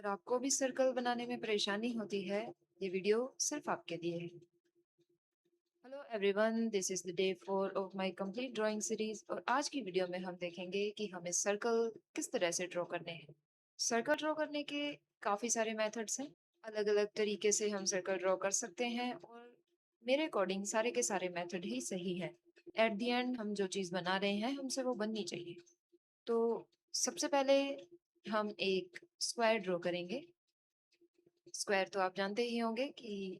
अगर आपको भी सर्कल बनाने में परेशानी होती है, ये वीडियो सिर्फ आपके लिए है। Hello everyone, this is the day 4 of my complete drawing series और आज की वीडियो में हम देखेंगे कि हमें सर्कल किस तरह से ड्रॉ करने हैं। सर्कल ड्रॉ करने के काफी सारे मेथड्स हैं। अलग अलग तरीके से हम सर्कल ड्रॉ कर सकते हैं और मेरे अकॉर्डिंग सारे के सारे मेथड ही सही है। एट द एंड हम जो चीज बना रहे हैं हमसे वो बननी चाहिए। तो सबसे पहले हम एक स्क्वायर ड्रॉ करेंगे। स्क्वायर तो आप जानते ही होंगे कि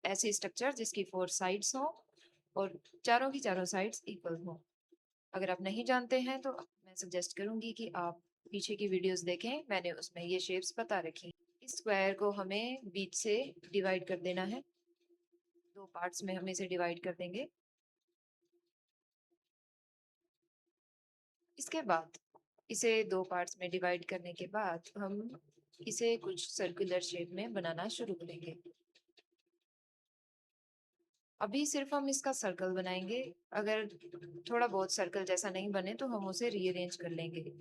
ऐसी स्ट्रक्चर जिसकी 4 साइड्स हो और चारों की चारों साइड्स इक्वल हो। अगर आप नहीं जानते हैं तो मैं सजेस्ट करूंगी कि आप पीछे की वीडियोस देखें, मैंने उसमें ये शेप्स बता रखी हैं। इस स्क्वायर को हमें बीच से डिवाइड कर देना है। 2 पार्ट्स में हम इसे डिवाइड कर देंगे। इसके बाद इसे 2 पार्ट्स में डिवाइड करने के बाद हम इसे कुछ सर्कुलर शेप में बनाना शुरू करेंगे। अभी सिर्फ हम इसका सर्कल बनाएंगे। अगर थोड़ा बहुत सर्कल जैसा नहीं बने तो हम उसे रीअरेंज कर लेंगे,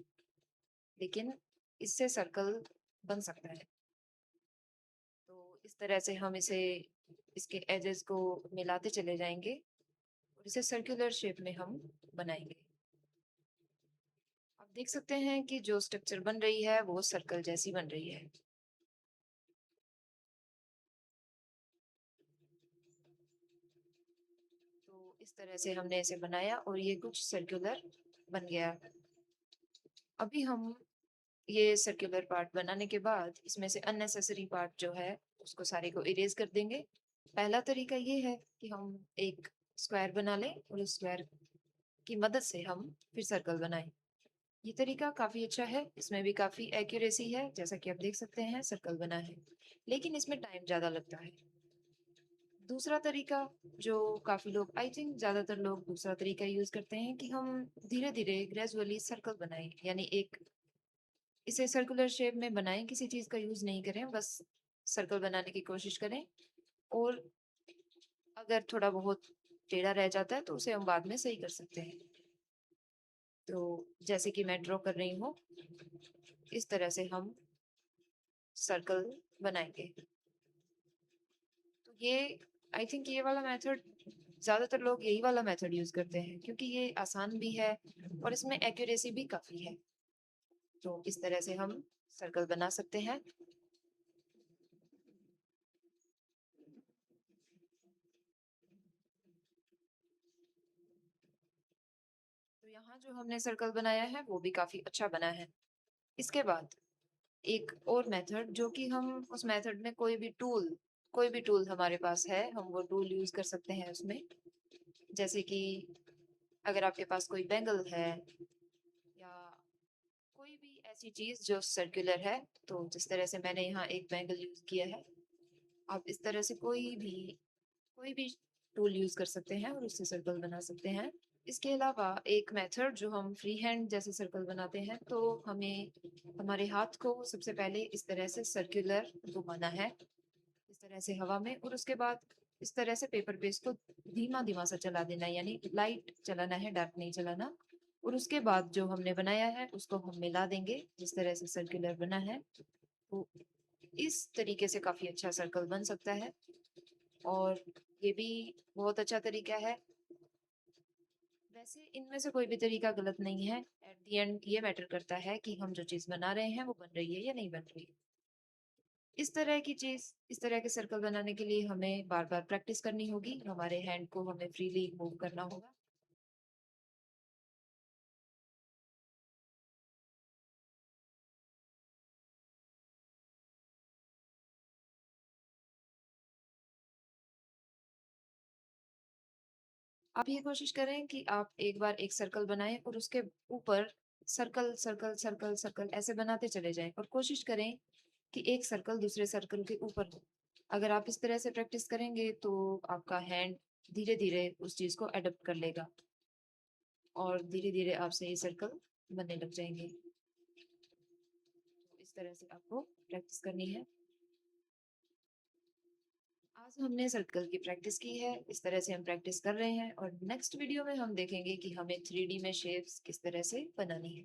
लेकिन इससे सर्कल बन सकता है। तो इस तरह से हम इसे इसके एजेस को मिलाते चले जाएंगे और इसे सर्कुलर शेप में हम बनाएंगे। आप देख सकते हैं कि जो स्ट्रक्चर बन रही है वो सर्कल जैसी बन रही है। तो इस तरह से हमने इसे बनाया और ये कुछ सर्कुलर बन गया। अभी हम ये सर्कुलर पार्ट बनाने के बाद इसमें से अननेसेसरी पार्ट जो है उसको सारे को इरेज कर देंगे। पहला तरीका ये है कि हम एक स्क्वायर बना लें और उस स्क्वायर की मदद से हम फिर सर्कल बनाएं। ये तरीका काफी अच्छा है, इसमें भी काफी एक्यूरेसी है। जैसा कि आप देख सकते हैं सर्कल बना है, लेकिन इसमें टाइम ज्यादा लगता है। दूसरा तरीका जो काफी लोग, आई थिंक ज्यादातर लोग दूसरा तरीका यूज करते हैं कि हम धीरे धीरे ग्रेजुअली सर्कल बनाएं, यानी एक इसे सर्कुलर शेप में बनाएं, किसी चीज का यूज नहीं करें, बस सर्कल बनाने की कोशिश करें। और अगर थोड़ा बहुत टेढ़ा रह जाता है तो उसे हम बाद में सही कर सकते हैं। तो जैसे कि मैं ड्रॉ कर रही हूँ, इस तरह से हम सर्कल बनाएंगे। तो ये, आई थिंक ये वाला मेथड, ज्यादातर लोग यही वाला मेथड यूज करते हैं क्योंकि ये आसान भी है और इसमें एक्यूरेसी भी काफी है। तो इस तरह से हम सर्कल बना सकते हैं। तो यहाँ जो हमने सर्कल बनाया है वो भी काफी अच्छा बना है। इसके बाद एक और मेथड, जो कि हम उस मेथड में कोई भी टूल हमारे पास है हम वो टूल यूज कर सकते हैं उसमें। जैसे कि अगर आपके पास कोई बैंगल है या कोई भी ऐसी चीज जो सर्कुलर है, तो जिस तरह से मैंने यहाँ एक बैंगल यूज किया है, आप इस तरह से कोई भी टूल यूज कर सकते हैं और उससे सर्कल बना सकते हैं। इसके अलावा एक मेथड जो हम फ्री हैंड जैसे सर्कल बनाते हैं, तो हमें हमारे हाथ को सबसे पहले इस तरह से सर्कुलर घुमाना है, इस तरह से हवा में, और उसके बाद इस तरह से पेपर पे इसको धीमा धीमा सा चला देना है, यानी लाइट चलाना है, डार्क नहीं चलाना। और उसके बाद जो हमने बनाया है उसको हम मिला देंगे जिस तरह से सर्कुलर बना है। तो इस तरीके से काफी अच्छा सर्कल बन सकता है और ये भी बहुत अच्छा तरीका है। वैसे इनमें से कोई भी तरीका गलत नहीं है। एट द एंड ये मैटर करता है कि हम जो चीज बना रहे हैं वो बन रही है या नहीं बन रही। इस तरह के सर्कल बनाने के लिए हमें बार बार प्रैक्टिस करनी होगी, हमारे हैंड को हमें फ्रीली मूव करना होगा। आप ये कोशिश करें कि आप एक बार एक सर्कल बनाएं और उसके ऊपर सर्कल सर्कल सर्कल सर्कल ऐसे बनाते चले जाएं और कोशिश करें कि एक सर्कल दूसरे सर्कल के ऊपर हो। अगर आप इस तरह से प्रैक्टिस करेंगे तो आपका हैंड धीरे धीरे उस चीज को अडॉप्ट कर लेगा और धीरे धीरे आपसे ये सर्कल बनने लग जाएंगे। तो इस तरह से आपको प्रैक्टिस करनी है। आज हमने सर्कल की प्रैक्टिस की है, इस तरह से हम प्रैक्टिस कर रहे हैं और नेक्स्ट वीडियो में हम देखेंगे कि हमें 3D में शेप्स किस तरह से बनानी है।